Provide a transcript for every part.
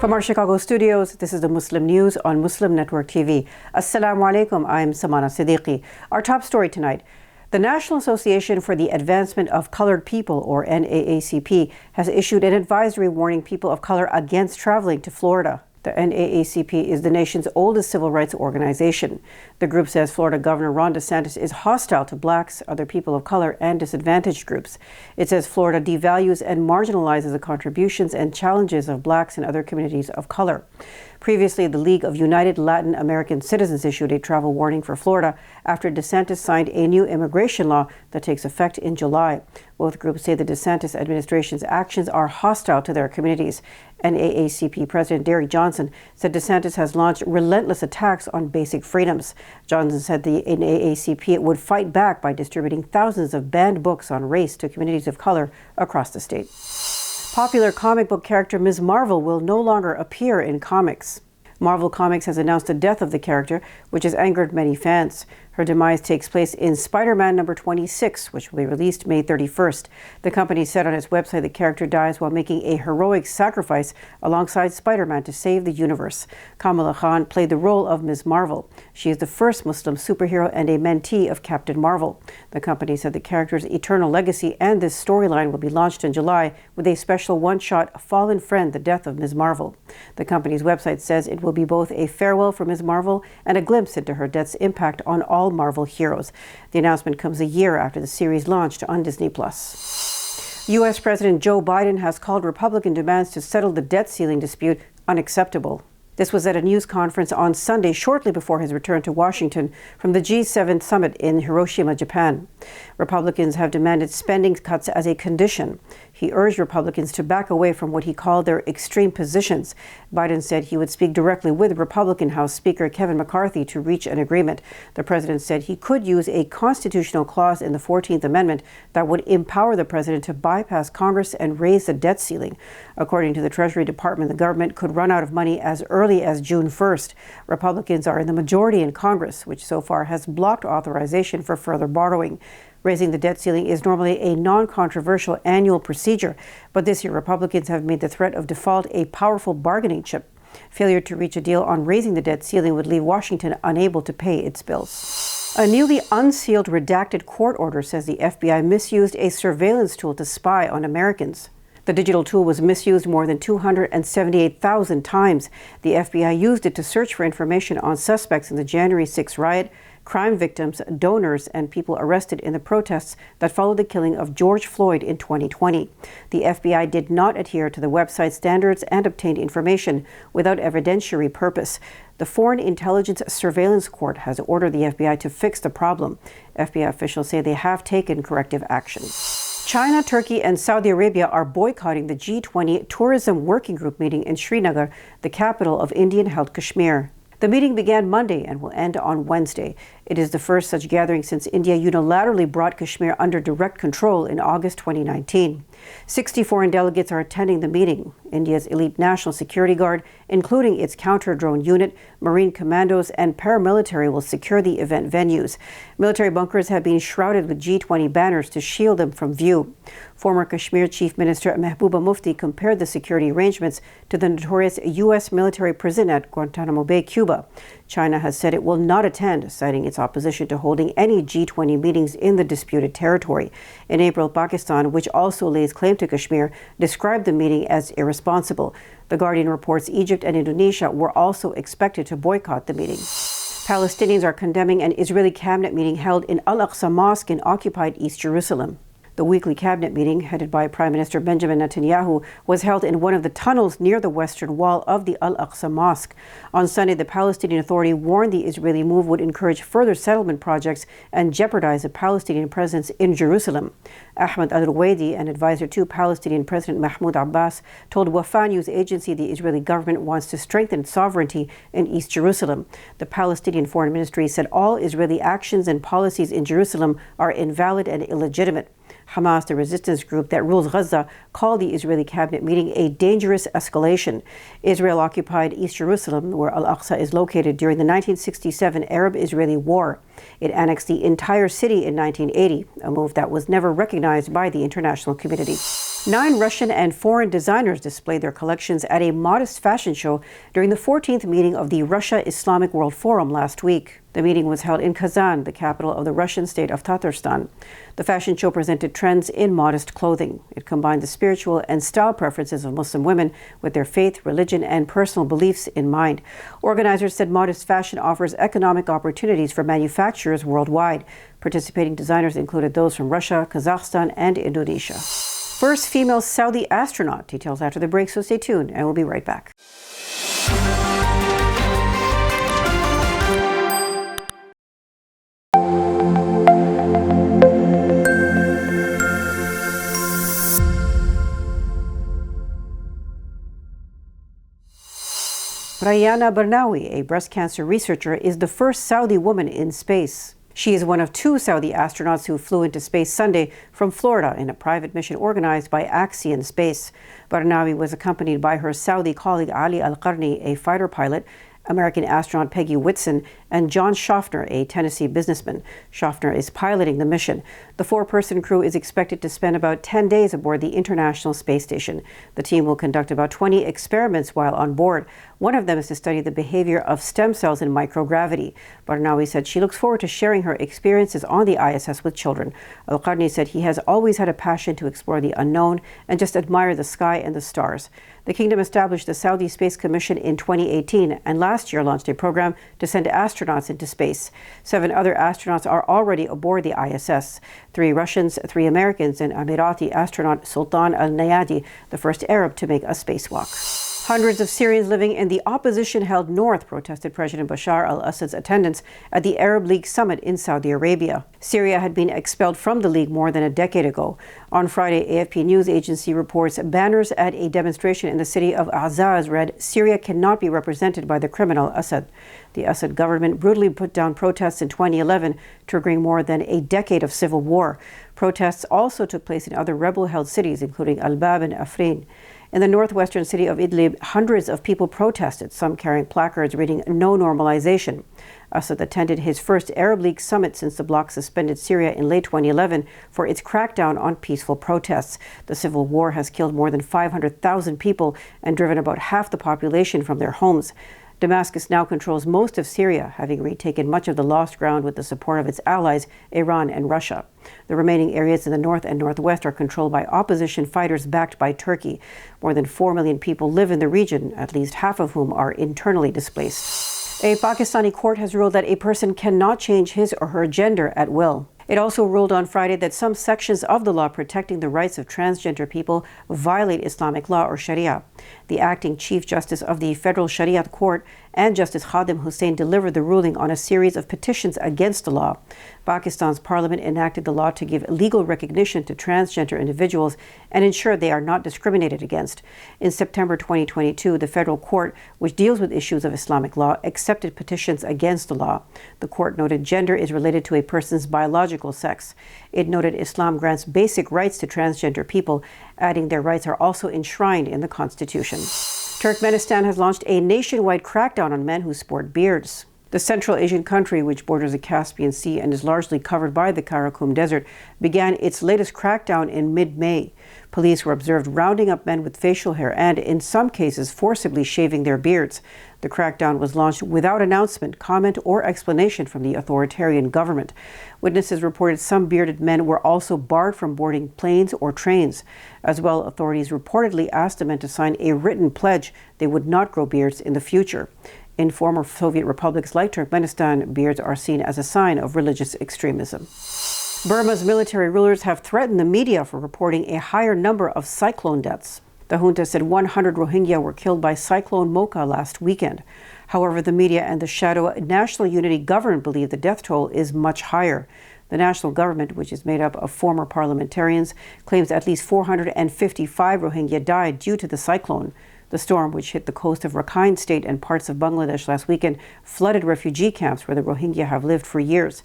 From our Chicago studios, this is the Muslim News on Muslim Network TV. Assalamu alaikum, I'm Samana Siddiqui. Our top story tonight. The National Association for the Advancement of Colored People, or NAACP, has issued an advisory warning people of color against traveling to Florida. The NAACP is the nation's oldest civil rights organization. The group says Florida Governor Ron DeSantis is hostile to blacks, other people of color, and disadvantaged groups. It says Florida devalues and marginalizes the contributions and challenges of blacks and other communities of color. Previously, the League of United Latin American Citizens issued a travel warning for Florida after DeSantis signed a new immigration law that takes effect in July. Both groups say the DeSantis administration's actions are hostile to their communities. NAACP President Derek Johnson said DeSantis has launched relentless attacks on basic freedoms. Johnson said the NAACP would fight back by distributing thousands of banned books on race to communities of color across the state. Popular comic book character Ms. Marvel will no longer appear in comics. Marvel Comics has announced the death of the character, which has angered many fans. Her demise takes place in Spider-Man number 26, which will be released May 31st. The company said on its website the character dies while making a heroic sacrifice alongside Spider-Man to save the universe. Kamala Khan played the role of Ms. Marvel. She is the first Muslim superhero and a mentee of Captain Marvel. The company said the character's eternal legacy and this storyline will be launched in July with a special one-shot Fallen Friend, the Death of Ms. Marvel. The company's website says it will be both a farewell for Ms. Marvel and a glimpse into her death's impact on all Marvel heroes. The announcement comes a year after the series launched on Disney+. U.S. President Joe Biden has called Republican demands to settle the debt ceiling dispute unacceptable. This was at a news conference on Sunday, shortly before his return to Washington from the G7 summit in Hiroshima, Japan. Republicans have demanded spending cuts as a condition. He urged Republicans to back away from what he called their extreme positions. Biden said he would speak directly with Republican House Speaker Kevin McCarthy to reach an agreement. The president said he could use a constitutional clause in the 14th Amendment that would empower the president to bypass Congress and raise the debt ceiling. According to the Treasury Department, the government could run out of money as early as June 1st. Republicans are in the majority in Congress, which so far has blocked authorization for further borrowing. Raising the debt ceiling is normally a non-controversial annual procedure, but this year Republicans have made the threat of default a powerful bargaining chip. Failure to reach a deal on raising the debt ceiling would leave Washington unable to pay its bills. A newly unsealed redacted court order says the FBI misused a surveillance tool to spy on Americans. The digital tool was misused more than 278,000 times. The FBI used it to search for information on suspects in the January 6 riot, crime victims, donors, and people arrested in the protests that followed the killing of George Floyd in 2020. The FBI did not adhere to the website standards and obtained information without evidentiary purpose. The Foreign Intelligence Surveillance Court has ordered the FBI to fix the problem. FBI officials say they have taken corrective action. China, Turkey, and Saudi Arabia are boycotting the G20 Tourism Working Group meeting in Srinagar, the capital of Indian-held Kashmir. The meeting began Monday and will end on Wednesday. It is the first such gathering since India unilaterally brought Kashmir under direct control in August 2019. 60 foreign delegates are attending the meeting. India's elite National Security Guard, including its counter-drone unit, Marine commandos, and paramilitary will secure the event venues. Military bunkers have been shrouded with G20 banners to shield them from view. Former Kashmir Chief Minister Mehbooba Mufti compared the security arrangements to the notorious U.S. military prison at Guantanamo Bay, Cuba. China has said it will not attend, citing its opposition to holding any G20 meetings in the disputed territory. In April, Pakistan, which also lays claim to Kashmir, described the meeting as irresponsible. The Guardian reports Egypt and Indonesia were also expected to boycott the meeting. Palestinians are condemning an Israeli cabinet meeting held in Al-Aqsa Mosque in occupied East Jerusalem. The weekly cabinet meeting, headed by Prime Minister Benjamin Netanyahu, was held in one of the tunnels near the western wall of the Al-Aqsa Mosque. On Sunday, the Palestinian Authority warned the Israeli move would encourage further settlement projects and jeopardize a Palestinian presence in Jerusalem. Ahmed al-Ruwaidi, an advisor to Palestinian President Mahmoud Abbas, told Wafa news agency the Israeli government wants to strengthen sovereignty in East Jerusalem. The Palestinian Foreign Ministry said all Israeli actions and policies in Jerusalem are invalid and illegitimate. Hamas, the resistance group that rules Gaza, called the Israeli cabinet meeting a dangerous escalation. Israel occupied East Jerusalem, where Al-Aqsa is located, during the 1967 Arab-Israeli War. It annexed the entire city in 1980, a move that was never recognized by the international community. 9 Russian and foreign designers displayed their collections at a modest fashion show during the 14th meeting of the Russia Islamic World Forum last week. The meeting was held in Kazan, the capital of the Russian state of Tatarstan. The fashion show presented trends in modest clothing. It combined the spiritual and style preferences of Muslim women with their faith, religion, and personal beliefs in mind. Organizers said modest fashion offers economic opportunities for manufacturers worldwide. Participating designers included those from Russia, Kazakhstan, and Indonesia. First female Saudi astronaut. Details after the break, so stay tuned, and we'll be right back. Rayana Barnawi, a breast cancer researcher, is the first Saudi woman in space. She is one of 2 Saudi astronauts who flew into space Sunday from Florida in a private mission organized by Axiom Space. Barnawi was accompanied by her Saudi colleague Ali Al-Qarni, a fighter pilot, American astronaut Peggy Whitson, and John Schaffner, a Tennessee businessman. Schaffner is piloting the mission. The 4-person crew is expected to spend about 10 days aboard the International Space Station. The team will conduct about 20 experiments while on board. One of them is to study the behavior of stem cells in microgravity. Barnawi said she looks forward to sharing her experiences on the ISS with children. Al-Qarni said he has always had a passion to explore the unknown and just admire the sky and the stars. The kingdom established the Saudi Space Commission in 2018 and last year launched a program to send astronauts into space. 7 other astronauts are already aboard the ISS. 3 Russians, 3 Americans, and Emirati astronaut Sultan Al-Nayadi, the first Arab to make a spacewalk. Hundreds of Syrians living in the opposition-held north protested President Bashar al-Assad's attendance at the Arab League summit in Saudi Arabia. Syria had been expelled from the league more than a decade ago. On Friday, AFP news agency reports banners at a demonstration in the city of Azaz read, "Syria cannot be represented by the criminal Assad." The Assad government brutally put down protests in 2011, triggering more than a decade of civil war. Protests also took place in other rebel-held cities, including Al-Bab and Afrin. In the northwestern city of Idlib, hundreds of people protested, some carrying placards reading "No normalization." Assad attended his first Arab League summit since the bloc suspended Syria in late 2011 for its crackdown on peaceful protests. The civil war has killed more than 500,000 people and driven about half the population from their homes. Damascus now controls most of Syria, having retaken much of the lost ground with the support of its allies, Iran and Russia. The remaining areas in the north and northwest are controlled by opposition fighters backed by Turkey. More than 4 million people live in the region, at least half of whom are internally displaced. A Pakistani court has ruled that a person cannot change his or her gender at will. It also ruled on Friday that some sections of the law protecting the rights of transgender people violate Islamic law or Sharia. The acting Chief Justice of the Federal Sharia Court and Justice Khadim Hussain delivered the ruling on a series of petitions against the law. Pakistan's parliament enacted the law to give legal recognition to transgender individuals and ensure they are not discriminated against. In September 2022, the federal court, which deals with issues of Islamic law, accepted petitions against the law. The court noted gender is related to a person's biological sex. It noted Islam grants basic rights to transgender people, adding their rights are also enshrined in the Constitution. Turkmenistan has launched a nationwide crackdown on men who sport beards. The Central Asian country, which borders the Caspian Sea and is largely covered by the Karakum Desert, began its latest crackdown in mid-May. Police were observed rounding up men with facial hair and, in some cases, forcibly shaving their beards. The crackdown was launched without announcement, comment, or explanation from the authoritarian government. Witnesses reported some bearded men were also barred from boarding planes or trains. As well, authorities reportedly asked the men to sign a written pledge they would not grow beards in the future. In former Soviet republics like Turkmenistan, beards are seen as a sign of religious extremism. Burma's military rulers have threatened the media for reporting a higher number of cyclone deaths. The junta said 100 Rohingya were killed by Cyclone Mocha last weekend. However, the media and the shadow National Unity Government believe the death toll is much higher. The national government, which is made up of former parliamentarians, claims at least 455 Rohingya died due to the cyclone. The storm, which hit the coast of Rakhine State and parts of Bangladesh last weekend, flooded refugee camps where the Rohingya have lived for years.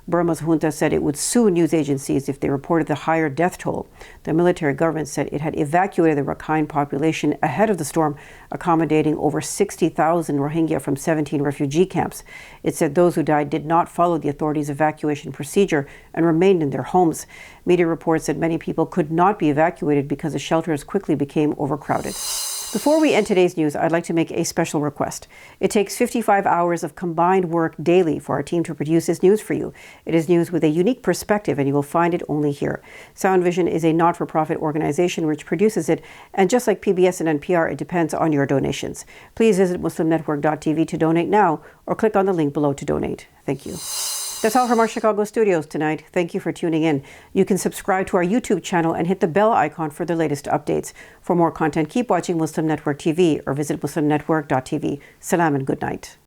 Burma's junta said it would sue news agencies if they reported the higher death toll. The military government said it had evacuated the Rakhine population ahead of the storm, accommodating over 60,000 Rohingya from 17 refugee camps. It said those who died did not follow the authorities' evacuation procedure and remained in their homes. Media reports said many people could not be evacuated because the shelters quickly became overcrowded. Before we end today's news, I'd like to make a special request. It takes 55 hours of combined work daily for our team to produce this news for you. It is news with a unique perspective, and you will find it only here. Sound Vision is a not-for-profit organization which produces it, and just like PBS and NPR, it depends on your donations. Please visit MuslimNetwork.tv to donate now, or click on the link below to donate. Thank you. That's all from our Chicago studios tonight. Thank you for tuning in. You can subscribe to our YouTube channel and hit the bell icon for the latest updates. For more content, keep watching Muslim Network TV or visit MuslimNetwork.tv. Salam and good night.